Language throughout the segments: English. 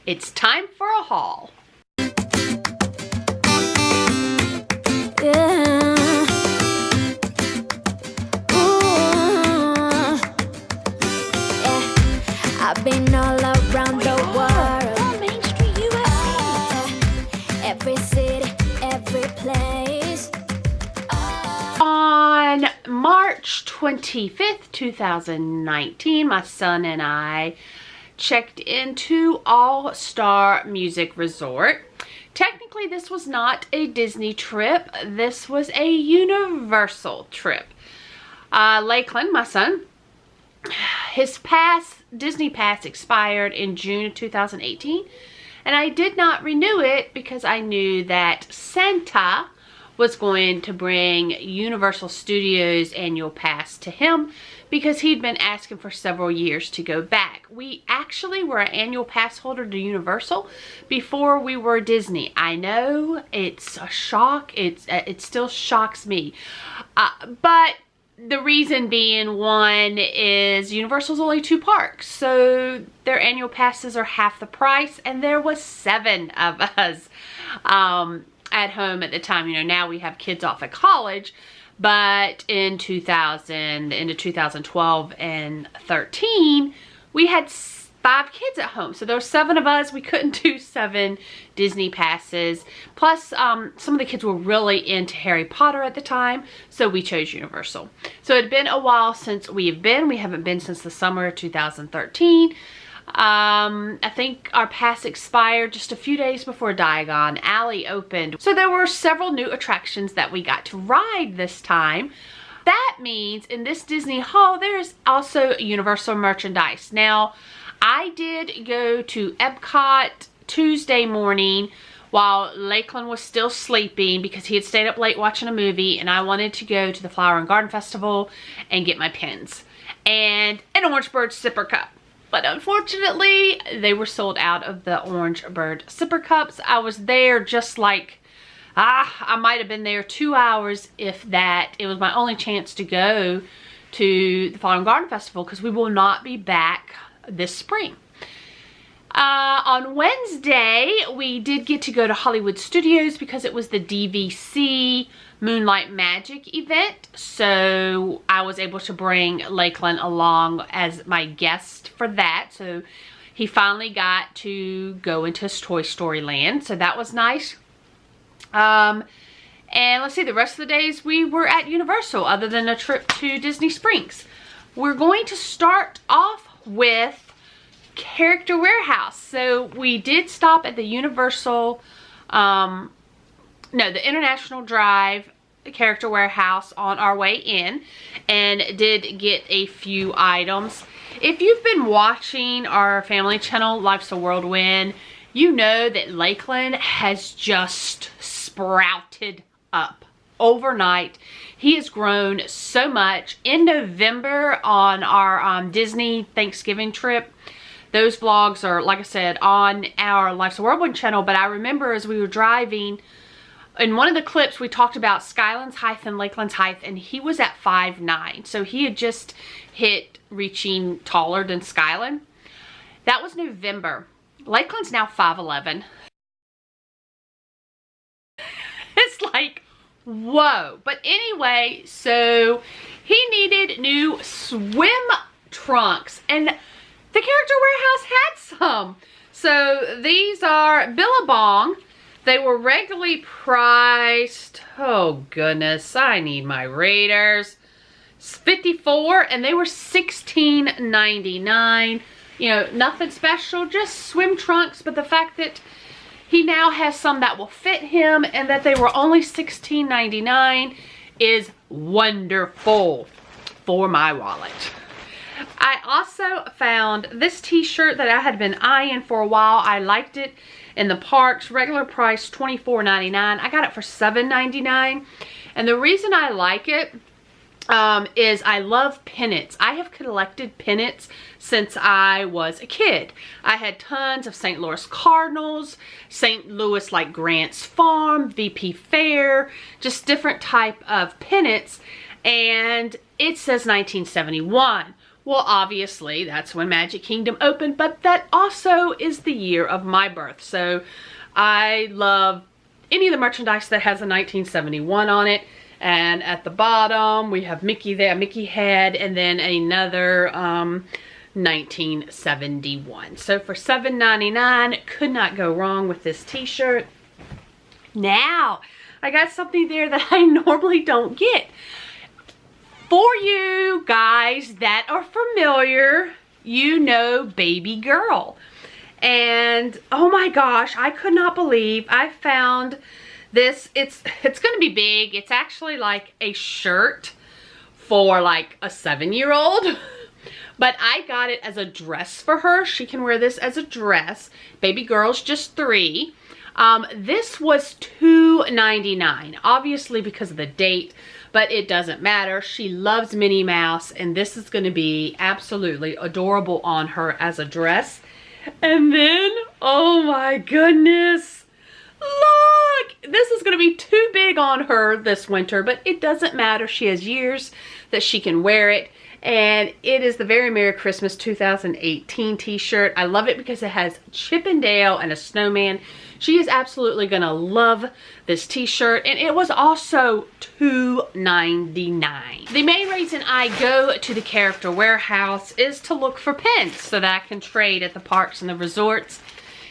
It's time for a haul. I've been all around the world. On Main Street, USA. Every city, every place. On March 25th, 2019, my son and I checked into All Star Music Resort. Technically, this was not a Disney trip. This was a Universal trip. Lakelyn, my son, his Disney pass expired in June of 2018, and I did not renew it because I knew that Santa was going to bring Universal Studios annual pass to him because he'd been asking for several years to go back. We actually were an annual pass holder to Universal before we were Disney. I know it's a shock. It still shocks me, but the reason being, one is Universal's only 2 parks, so their annual passes are half the price, and there was 7 of us at home at the time. You know, now we have kids off at college, but in 2012 and 13, we had 5 kids at home. So there were 7 of us. We couldn't do 7 Disney passes. Plus, some of the kids were really into Harry Potter at the time, so we chose Universal. So it had been a while since we have been. We haven't been since the summer of 2013. I think our pass expired just a few days before Diagon Alley opened. So there were several new attractions that we got to ride this time. That means in this Disney haul, there's also Universal merchandise. Now, I did go to Epcot Tuesday morning while Lakelyn was still sleeping because he had stayed up late watching a movie, and I wanted to go to the Flower and Garden Festival and get my pins and an Orange Bird sipper cup. But unfortunately, they were sold out of the Orange Bird sipper cups. I was there just like, I might have been there 2 hours, if that. It was my only chance to go to the Flower and Garden Festival because we will not be back this spring. On Wednesday, we did get to go to Hollywood Studios because it was the DVC Moonlight Magic event. So I was able to bring Lakelyn along as my guest for that. So he finally got to go into his Toy Story land. So that was nice. And let's see, the rest of the days we were at Universal other than a trip to Disney Springs. We're going to start off with Character Warehouse. So we did stop at the Universal, the International Drive Character Warehouse on our way in, and did get a few items. If you've been watching our family channel, Life's a Whirlwind, you know that Lakelyn has just sprouted up overnight. He has grown so much. In November on our Disney Thanksgiving trip, those vlogs are, like I said, on our Life's a Whirlwind channel, but I remember as we were driving, in one of the clips we talked about Skyland's height and Lakelyn's height, and he was at 5'9", so he had just hit reaching taller than Skyland. That was November. Lakelyn's now 5'11". It's like, whoa. But anyway, so he needed new swim trunks, and the Character Warehouse had some. So these are Billabong. They were regularly priced, oh goodness, I need my readers, $54, and they were $16.99. You know, nothing special, just swim trunks, but the fact that he now has some that will fit him and that they were only $16.99 is wonderful for my wallet. I also found this t-shirt that I had been eyeing for a while. I liked it in the parks. Regular price $24.99. I got it for $7.99. And the reason I like it is I love pennants. I have collected pennants since I was a kid. I had tons of St. Louis Cardinals, St. Louis like Grant's Farm, VP Fair, just different type of pennants. And it says 1971. Well, obviously, that's when Magic Kingdom opened, but that also is the year of my birth. So I love any of the merchandise that has a 1971 on it. And at the bottom, we have Mickey there, Mickey head, and then another 1971. So for $7.99, could not go wrong with this t-shirt. Now, I got something there that I normally don't get. For you guys that are familiar, you know Baby Girl. And oh my gosh, I could not believe I found this. It's gonna be big. It's actually like a shirt for like a 7-year-old. But I got it as a dress for her. She can wear this as a dress. Baby Girl's just 3. This was $2.99, obviously because of the date, but it doesn't matter. She loves Minnie Mouse, and this is going to be absolutely adorable on her as a dress. And then, oh my goodness, look, this is going to be too big on her this winter, but it doesn't matter. She has years that she can wear it. And it is the Very Merry Christmas 2018 t-shirt. I love it because it has Chip and Dale and a snowman. She is absolutely gonna love this t-shirt, and it was also $2.99. The main reason I go to the Character Warehouse is to look for pins so that I can trade at the parks and the resorts.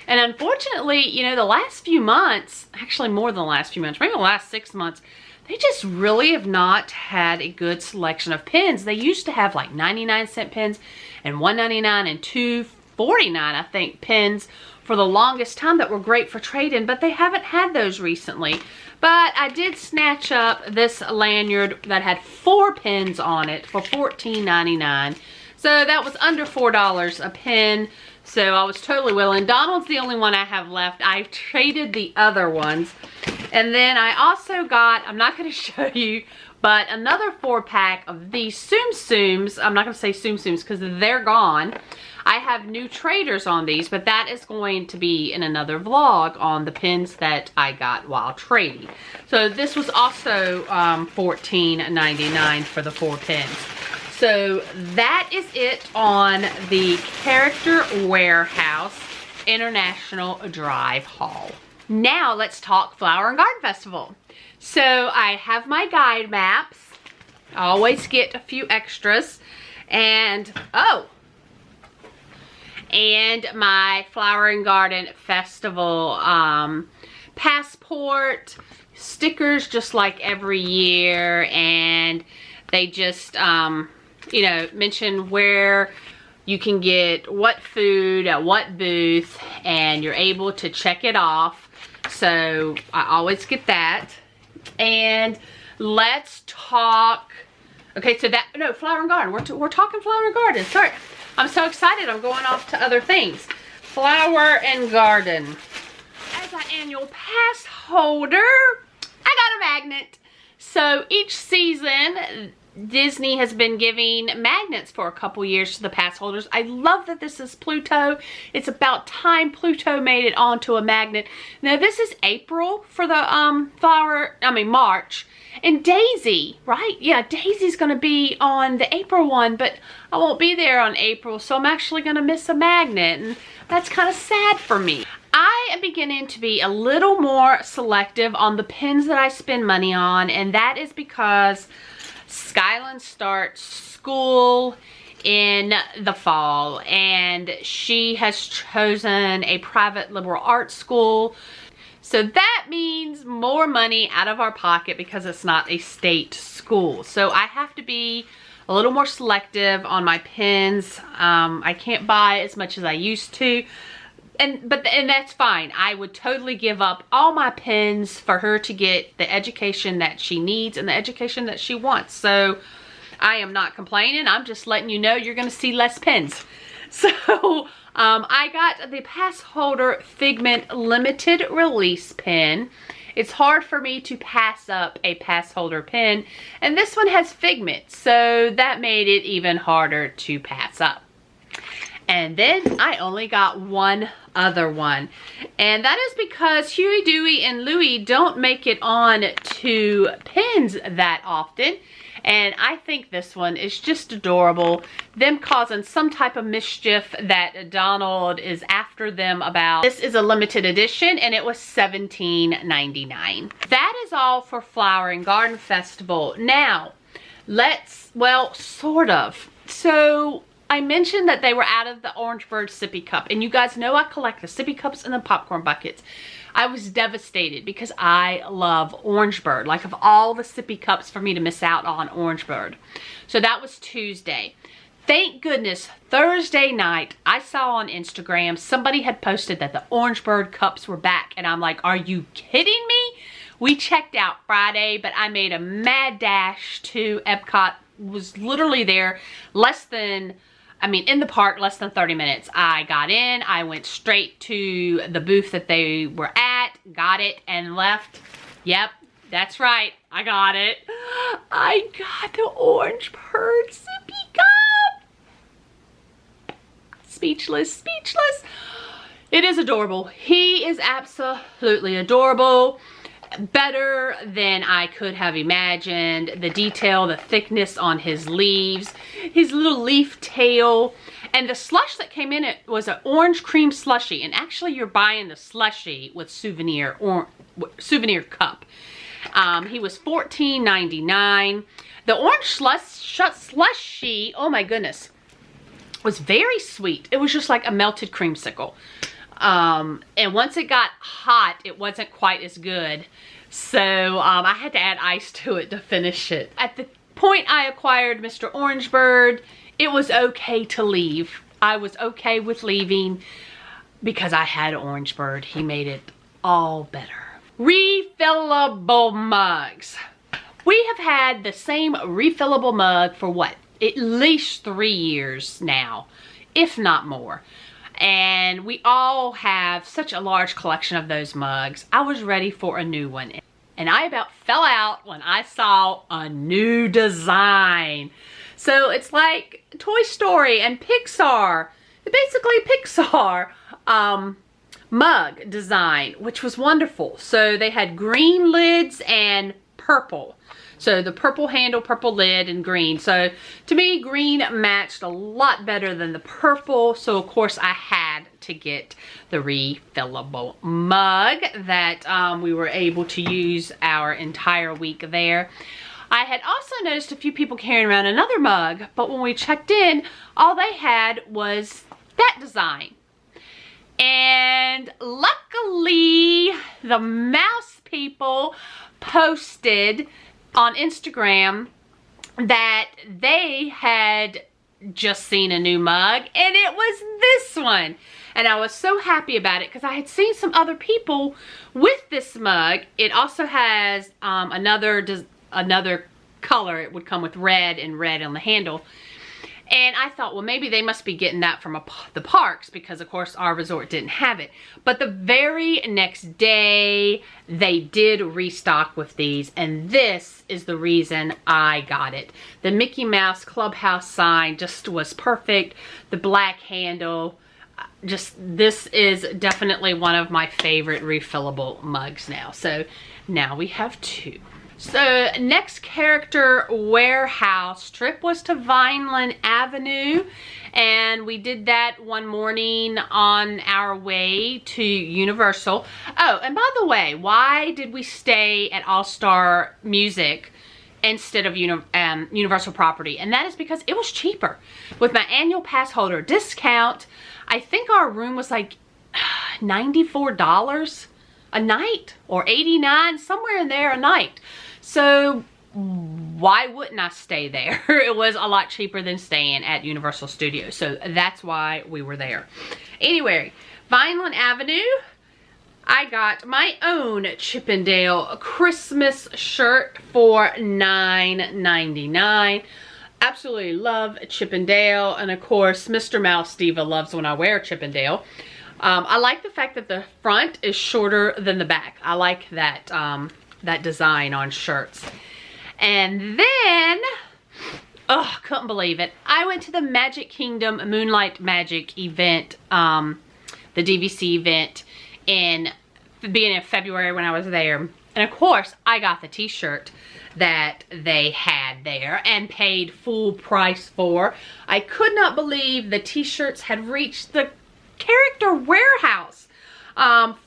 And unfortunately, you know, the last few months, actually more than the last few months, maybe the last 6 months, they just really have not had a good selection of pins. They used to have like 99-cent pins and $1.99 and $2.49, I think, pins for the longest time that were great for trade-in, but they haven't had those recently. But I did snatch up this lanyard that had 4 pins on it for $14.99. So that was under $4 a pin. So I was totally willing. Donald's the only one I have left. I've traded the other ones. And then I also got, I'm not going to show you, but another 4-pack of these Tsum Tsums. I'm not going to say Tsum Tsums because they're gone. I have new traders on these, but that is going to be in another vlog on the pins that I got while trading. So this was also $14.99 for the 4 pins. So that is it on the Character Warehouse International Drive haul. Now let's talk Flower and Garden Festival. So I have my guide maps. I always get a few extras. And, and my Flower and Garden Festival passport, stickers just like every year, and they just, you know, mention where you can get what food at what booth, and you're able to check it off. So I always get that. And let's talk, okay, so that, no, Flower and Garden. We're talking Flower and Garden. Sorry, I'm so excited. I'm going off to other things. Flower and Garden. As an annual pass holder, I got a magnet. So each season, Disney has been giving magnets for a couple years to the pass holders. I love that this is Pluto. It's about time Pluto made it onto a magnet. Now this is April for the March. And Daisy, right? Yeah, Daisy's gonna be on the April one, but I won't be there on April, so I'm actually gonna miss a magnet, and that's kind of sad for me. I am beginning to be a little more selective on the pins that I spend money on, and that is because Skylin starts school in the fall, and she has chosen a private liberal arts school. So that means more money out of our pocket because it's not a state school. So I have to be a little more selective on my pins. I can't buy as much as I used to. And that's fine. I would totally give up all my pins for her to get the education that she needs and the education that she wants. So I am not complaining. I'm just letting you know you're going to see less pins. So I got the pass holder Figment limited release pin. It's hard for me to pass up a pass holder pin, and this one has Figment, so that made it even harder to pass up. And then I only got one other one. And that is because Huey, Dewey, and Louie don't make it on to pins that often. And I think this one is just adorable. Them causing some type of mischief that Donald is after them about. This is a limited edition and it was $17.99. That is all for Flower and Garden Festival. Now, well, sort of. So, I mentioned that they were out of the Orange Bird sippy cup. And you guys know I collect the sippy cups and the popcorn buckets. I was devastated because I love Orange Bird. Like, of all the sippy cups, for me to miss out on Orange Bird. So that was Tuesday. Thank goodness, Thursday night, I saw on Instagram, somebody had posted that the Orange Bird cups were back. And I'm like, are you kidding me? We checked out Friday, but I made a mad dash to Epcot. Was literally there in the park, less than 30 minutes. I got in, I went straight to the booth that they were at, got it, and left. Yep, that's right, I got it. I got the Orange Bird sippy cup. Speechless, speechless. It is adorable. He is absolutely adorable. Better than I could have imagined. The detail, the thickness on his leaves, his little leaf tail, and the slush that came in it was an orange cream slushie. And actually, you're buying the slushie with souvenir cup. He was $14.99. The orange slushie, oh my goodness, was very sweet. It was just like a melted creamsicle. And once it got hot, it wasn't quite as good. So, I had to add ice to it to finish it. At the point I acquired Mr. Orange Bird, it was okay to leave. I was okay with leaving because I had Orange Bird. He made it all better. Refillable mugs. We have had the same refillable mug for what? At least 3 years now, if not more. And we all have such a large collection of those mugs. I was ready for a new one. And I about fell out when I saw a new design. So it's like Toy Story and Pixar. Basically Pixar mug design, which was wonderful. So they had green lids and purple. So the purple handle, purple lid, and green. So to me, green matched a lot better than the purple. So of course I had to get the refillable mug that we were able to use our entire week there. I had also noticed a few people carrying around another mug, but when we checked in, all they had was that design. And luckily, the mouse people posted on Instagram that they had just seen a new mug, and it was this one. And I was so happy about it because I had seen some other people with this mug. It also has another color. It would come with red and red on the handle. And I thought, well, maybe they must be getting that from the parks because, of course, our resort didn't have it. But the very next day, they did restock with these. And this is the reason I got it. The Mickey Mouse Clubhouse sign just was perfect. The black handle. This is definitely one of my favorite refillable mugs now. So now we have two. So next character warehouse trip was to Vineland Avenue, and we did that one morning on our way to Universal. Oh, and by the way, why did we stay at All Star Music instead of Universal Property? And that is because it was cheaper. With my annual pass holder discount, I think our room was like $94 a night or $89, somewhere in there a night. So why wouldn't I stay there? It was a lot cheaper than staying at Universal Studios. So that's why we were there. Anyway, Vineland Avenue, I got my own Chippendale Christmas shirt for $9.99. Absolutely love Chippendale. And of course, Mr. Mouse Diva loves when I wear Chippendale. I like the fact that the front is shorter than the back. I like that, that design on shirts. And then Oh, couldn't believe it. I went to the Magic Kingdom Moonlight Magic event, the DVC event in the beginning of February when I was there. And of course, I got the t-shirt that they had there and paid full price for. I could not believe the t-shirts had reached the character warehouse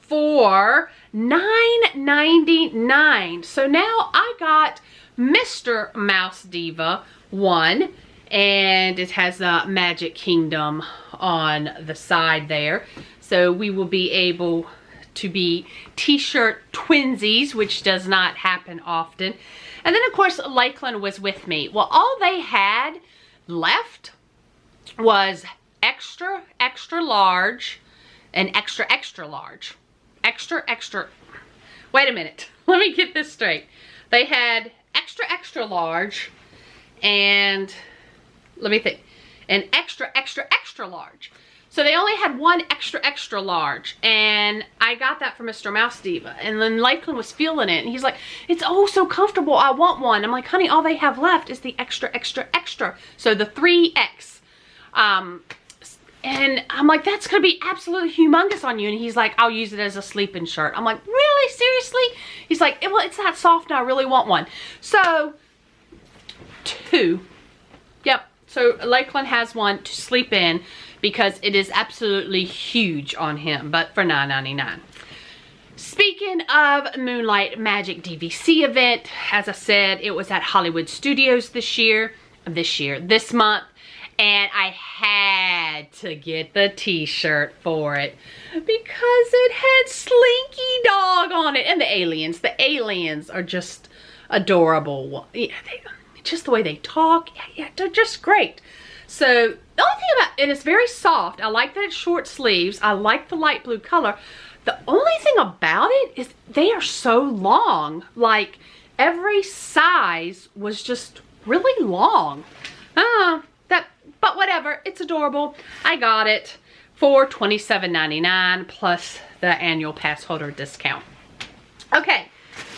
for $9.99. So now I got Mr. Mouse Diva one, and it has the Magic Kingdom on the side there. So we will be able to be t-shirt twinsies, which does not happen often. And then of course Lakelyn was with me. Well, all they had left was extra large and extra large. Wait a minute, let me get this straight. They had extra large and let me think, an extra large. So they only had one extra large, and I got that from Mr. Mouse Diva. And then Lakelyn was feeling it, and he's like, it's oh so comfortable, I want one. I'm like, honey, all they have left is the extra. So the 3X. And I'm like, that's gonna be absolutely humongous on you. And he's like, I'll use it as a sleeping shirt. I'm like, really, seriously? He's like, well, it's that soft now, I really want one. So 2. Yep, so Lakelyn has one to sleep in because it is absolutely huge on him, but for $9.99. Speaking of Moonlight Magic DVC event, as I said, it was at Hollywood Studios this month, and I had to get the t-shirt for it because it had Slinky Dog on it, and the aliens. The aliens are just adorable. Yeah, just the way they talk, yeah, they're just great. So the only thing about it is very soft. I like that it's short sleeves. I like the light blue color. The only thing about it is they are so long. Like every size was just really long. But whatever, it's adorable. I got it for $27.99 plus the annual pass holder discount. Okay,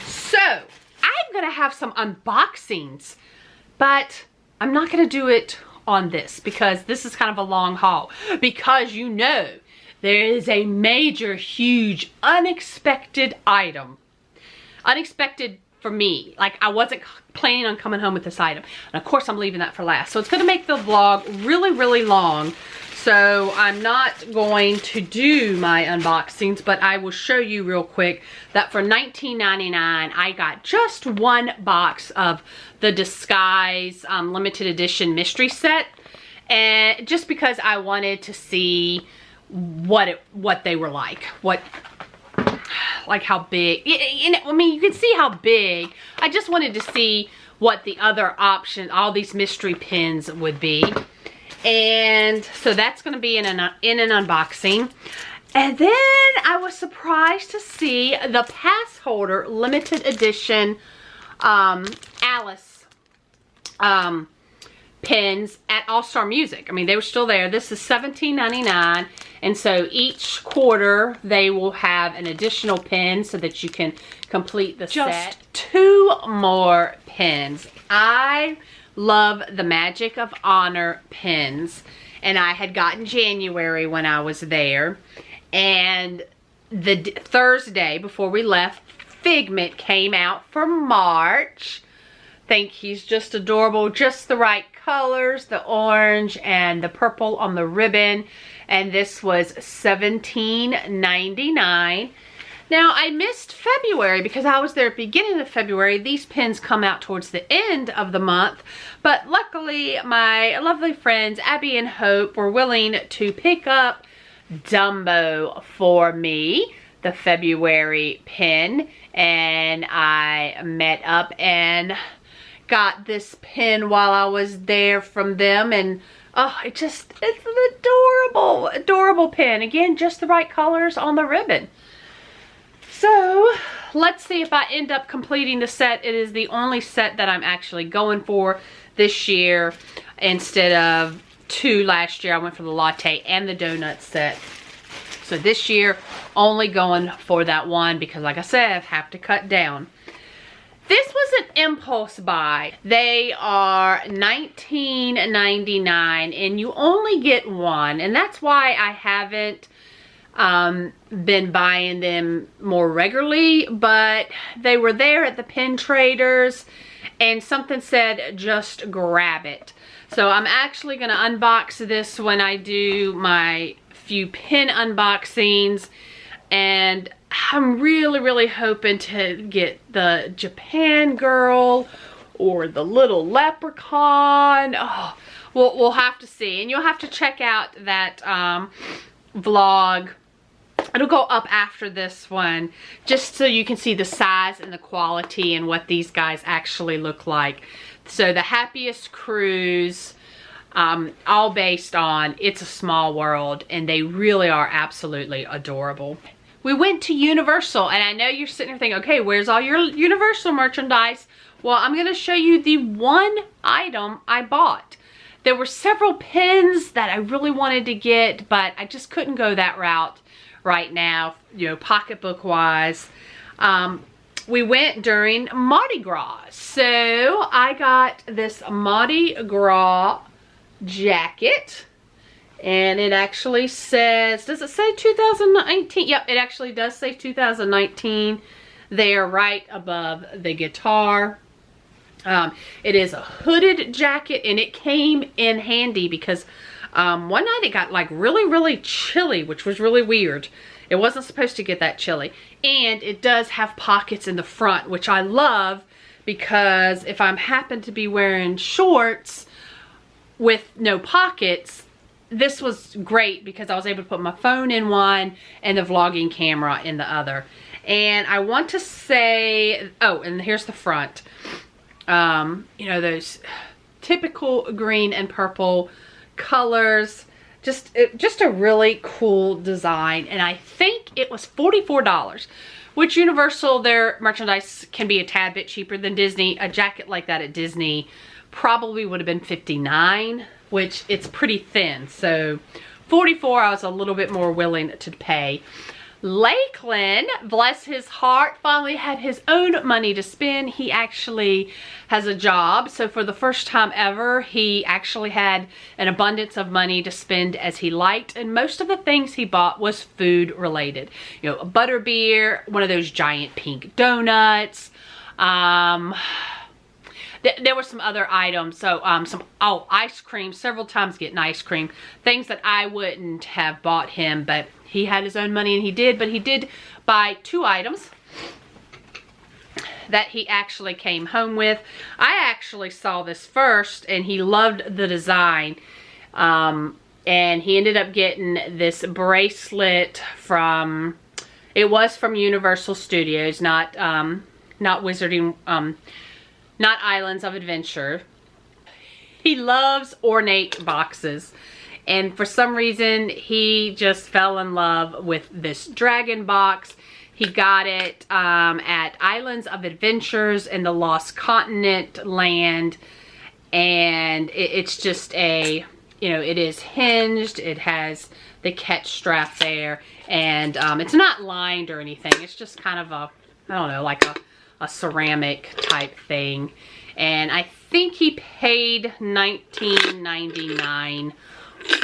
so I'm gonna have some unboxings, but I'm not gonna do it on this because this is kind of a long haul, because you know there is a major, huge, unexpected item. Unexpected for me. Like, I wasn't planning on coming home with this item. And of course I'm leaving that for last. So it's going to make the vlog really long. So I'm not going to do my unboxings, but I will show you real quick that for $19.99 I got just one box of the Disguise limited edition mystery set, and just because I wanted to see what they were like, like how big, I mean, you can see how big. I just wanted to see what the other options, all these mystery pins would be. And so that's going to be in an unboxing. And then I was surprised to see the pass holder limited edition Alice pins at All Star Music. I mean, they were still there. This is $17.99, and so each quarter they will have an additional pin so that you can complete the set. Just 2 more pins. I love the Magic of Honor pins, and I had gotten January when I was there, and the Thursday before we left, Figment came out for March. Think he's just adorable, just the right colors, the orange and the purple on the ribbon, and this was $17.99. Now I missed February because I was there at the beginning of February. These pins come out towards the end of the month, but luckily my lovely friends Abby and Hope were willing to pick up Dumbo for me, the February pin, and I met up and got this pin while I was there from them, and oh, it's an adorable pin. Again, just the right colors on the ribbon. So let's see if I end up completing the set. It is the only set that I'm actually going for this year instead of 2 last year. I went for the latte and the donut set. So this year only going for that one because, like I said, I have to cut down. This was an impulse buy. They are $19.99 and you only get one, and that's why I haven't been buying them more regularly, but they were there at the Pen Traders and something said just grab it. So I'm actually going to unbox this when I do my few pen unboxings, and I'm really hoping to get the Japan girl or the little leprechaun. Oh, we'll have to see, and you'll have to check out that vlog. It'll go up after this one, just so you can see the size and the quality and what these guys actually look like. So the Happiest Cruise, all based on It's a Small World, and they really are absolutely adorable. We went to Universal, and I know you're sitting there thinking, okay, where's all your Universal merchandise? Well, I'm going to show you the one item I bought. There were several pins that I really wanted to get, but I just couldn't go that route right now, you know, pocketbook wise. We went during Mardi Gras, so I got this Mardi Gras jacket, and it actually says, does it say 2019? Yep, it actually does say 2019 there right above the guitar. It is a hooded jacket, and it came in handy because one night it got like really chilly, which was really weird. It wasn't supposed to get that chilly. And it does have pockets in the front, which I love, because if I happen to be wearing shorts with no pockets, this was great because I was able to put my phone in one and the vlogging camera in the other. And I want to say, oh, and here's the front. You know, those typical green and purple colors. Just a really cool design, and I think it was $44, which Universal, their merchandise can be a tad bit cheaper than Disney. A jacket like that at Disney probably would have been $59, which it's pretty thin, so $44 I was a little bit more willing to pay. Lakelyn, bless his heart, finally had his own money to spend. He actually has a job, so for the first time ever, he actually had an abundance of money to spend as he liked, and most of the things he bought was food related. You know, a butterbeer, one of those giant pink donuts, there were some other items, so ice cream, several times getting ice cream, things that I wouldn't have bought him, but he had his own money and he did, but he did buy 2 items that he actually came home with. I actually saw this first and he loved the design, and he ended up getting this bracelet from, it was from Universal Studios, not Wizarding, not Islands of Adventure. He loves ornate boxes, and for some reason he just fell in love with this dragon box. He got it at Islands of Adventures in the Lost Continent land, and it's just a, you know, it is hinged, it has the catch strap there, and it's not lined or anything. It's just kind of a, I don't know, like a ceramic type thing, and I think he paid $19.99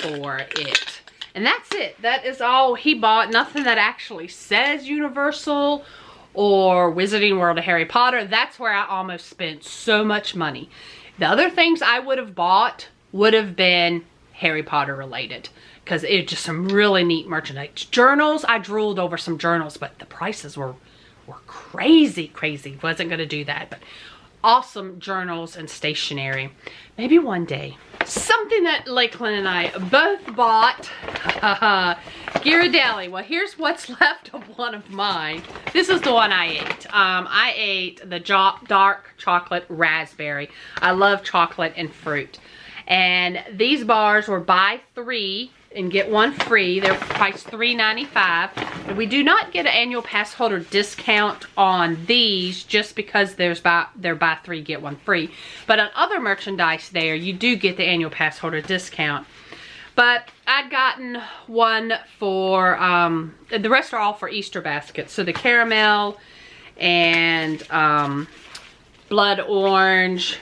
for it. And that's it. That is all he bought. Nothing that actually says Universal or Wizarding World of Harry Potter. That's where I almost spent so much money. The other things I would have bought would have been Harry Potter related, because it's just some really neat merchandise. Journals, I drooled over some journals, but the prices were crazy. Wasn't going to do that, but awesome journals and stationery. Maybe one day. Something that Lakelyn and I both bought, Ghirardelli. Well, here's what's left of one of mine. This is the one I ate. I ate the dark chocolate raspberry. I love chocolate and fruit. And these bars were buy 3 and get 1 free. They're priced $3.95. And we do not get an annual pass holder discount on these just because they're buy 3 get 1 free. But on other merchandise there, you do get the annual pass holder discount. But I'd gotten one for, the rest are all for Easter baskets. So the caramel and blood orange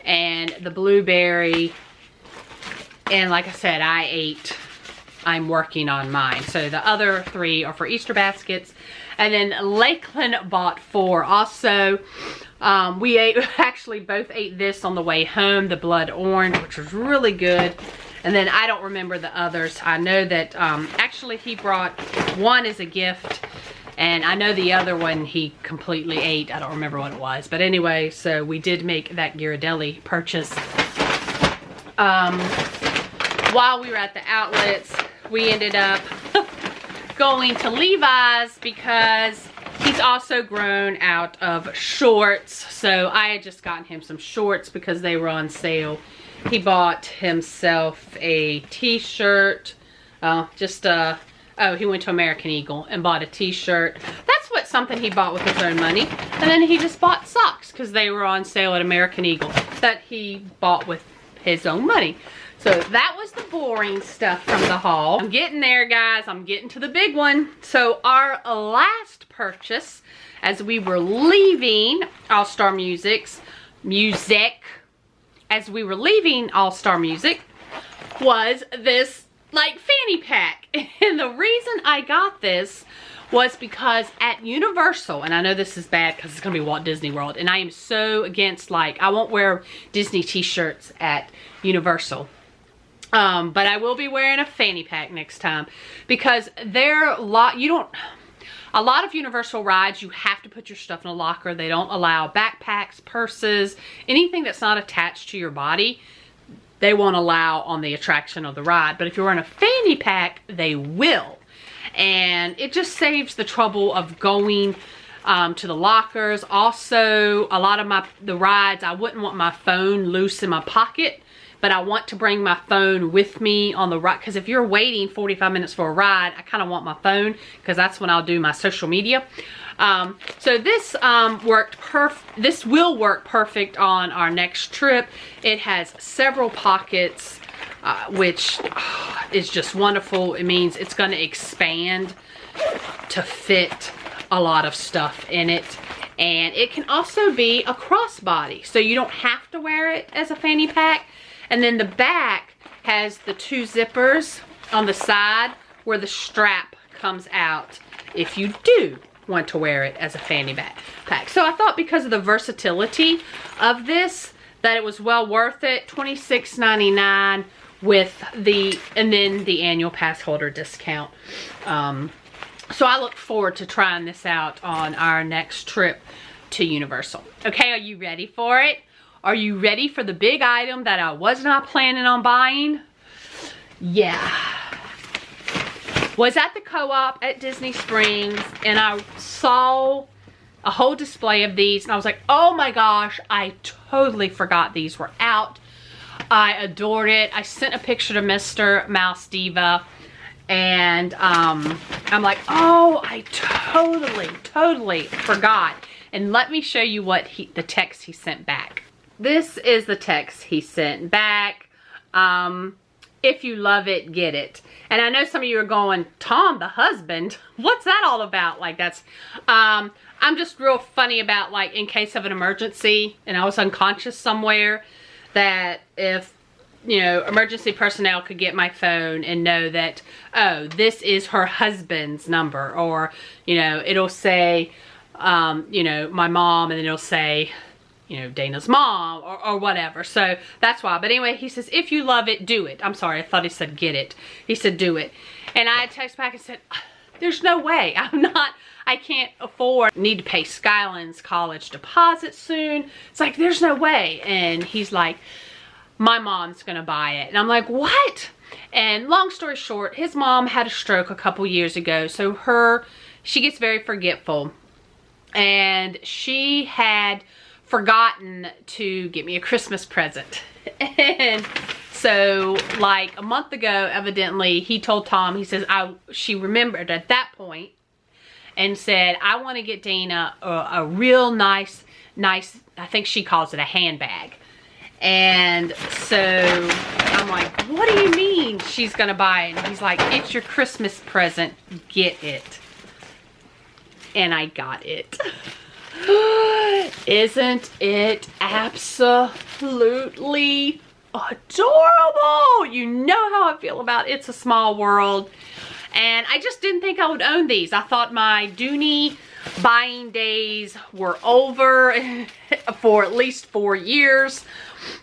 and the blueberry. And like I said, I'm working on mine. So the other 3 are for Easter baskets. And then Lakelyn bought 4 also. We actually both ate this on the way home, the blood orange, which was really good. And then I don't remember the others. I know that actually he brought one as a gift, and I know the other one he completely ate. I don't remember what it was. But anyway, so we did make that Ghirardelli purchase. While we were at the outlets, we ended up going to Levi's because he's also grown out of shorts. So I had just gotten him some shorts because they were on sale. He bought himself a t-shirt. Oh, he went to American Eagle and bought a t-shirt. That's something he bought with his own money. And then he just bought socks because they were on sale at American Eagle that he bought with his own money. So that was the boring stuff from the haul. I'm getting there, guys. I'm getting to the big one. So our last purchase, as we were leaving All-Star Music, as we were leaving All-Star Music, was this like fanny pack. And the reason I got this was because at Universal, and I know this is bad because it's gonna be Walt Disney World, and I am so against, like, I won't wear Disney t-shirts at Universal. But I will be wearing a fanny pack next time because a lot of Universal rides, you have to put your stuff in a locker. They don't allow backpacks, purses, anything that's not attached to your body. They won't allow on the attraction of the ride. But if you're wearing a fanny pack, they will. And it just saves the trouble of going to the lockers. Also, a lot of the rides, I wouldn't want my phone loose in my pocket. But I want to bring my phone with me on the ride, because if you're waiting 45 minutes for a ride, I kind of want my phone because that's when I'll do my social media. So this this will work perfect on our next trip. It has several pockets, which is just wonderful. It means it's going to expand to fit a lot of stuff in it. And it can also be a crossbody, so you don't have to wear it as a fanny pack. And then the back has the 2 zippers on the side where the strap comes out if you do want to wear it as a fanny pack. So I thought because of the versatility of this that it was well worth it. $26.99 with and then the annual pass holder discount. So I look forward to trying this out on our next trip to Universal. Okay, are you ready for it? Are you ready for the big item that I was not planning on buying? Yeah. Was at the co-op at Disney Springs and I saw a whole display of these and I was like, oh my gosh, I totally forgot these were out. I adored it. I sent a picture to Mr. Mouse Diva and I'm like, oh, I totally forgot. And let me show you what the text he sent back. This is the text he sent back. If you love it, get it. And I know some of you are going, Tom, the husband, what's that all about? Like that's, I'm just real funny about, like, in case of an emergency and I was unconscious somewhere, that if, you know, emergency personnel could get my phone and know that, oh, this is her husband's number, or, you know, it'll say, you know, my mom, and then it'll say, you know, Dana's mom or whatever. So that's why. But anyway, he says, if you love it, do it. I'm sorry, I thought he said get it. He said do it. And I texted back and said, there's no way. I can't afford, need to pay Skyland's college deposit soon. It's like, there's no way. And he's like, my mom's gonna buy it. And I'm like, what? And long story short, his mom had a stroke a couple years ago. So she gets very forgetful. And she had forgotten to get me a Christmas present. And so like a month ago, evidently he told Tom, he says, she remembered at that point and said, I want to get Dana a real nice, I think she calls it a handbag. And so I'm like, what do you mean she's gonna buy it? And he's like, it's your Christmas present, get it. And I got it. Isn't it absolutely adorable? You know how I feel about It's a Small World. And I just didn't think I would own these. I thought my Dooney buying days were over for at least 4 years.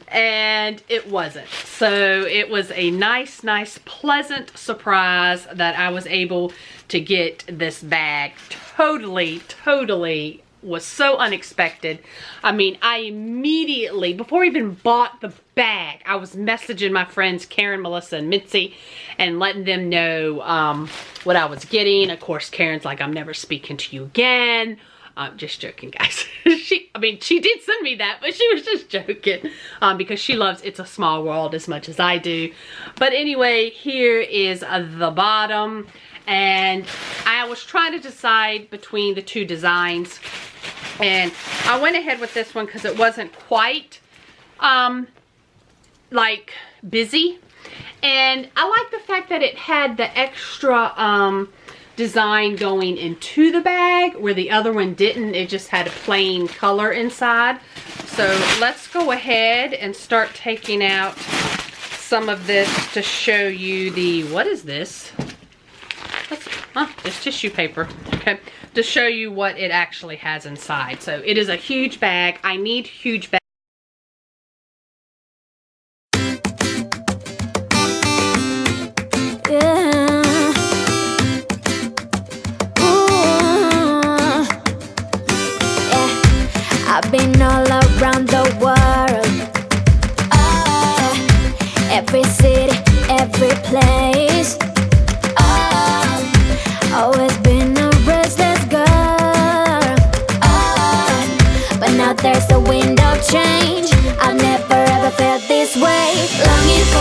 And it wasn't. So it was a nice, pleasant surprise that I was able to get this bag. Totally was so unexpected. I mean, I immediately, before I even bought the bag, I was messaging my friends Karen, Melissa, and Mitzi and letting them know what I was getting. Of course, Karen's like, I'm never speaking to you again. Just joking, guys. She did send me that, but she was just joking because she loves It's a Small World as much as I do. But anyway, here is the bottom. And I was trying to decide between the two designs. And I went ahead with this one because it wasn't quite like busy. And I like the fact that it had the extra design going into the bag where the other one didn't. It just had a plain color inside. So let's go ahead and start taking out some of this to show you the, what is this? It's tissue paper. Okay, to show you what it actually has inside. So it is a huge bag. I need huge bags. I've been all around the world, every city, every place. Always been a restless girl, but now there's a wind of change. I've never ever felt this way. Longing for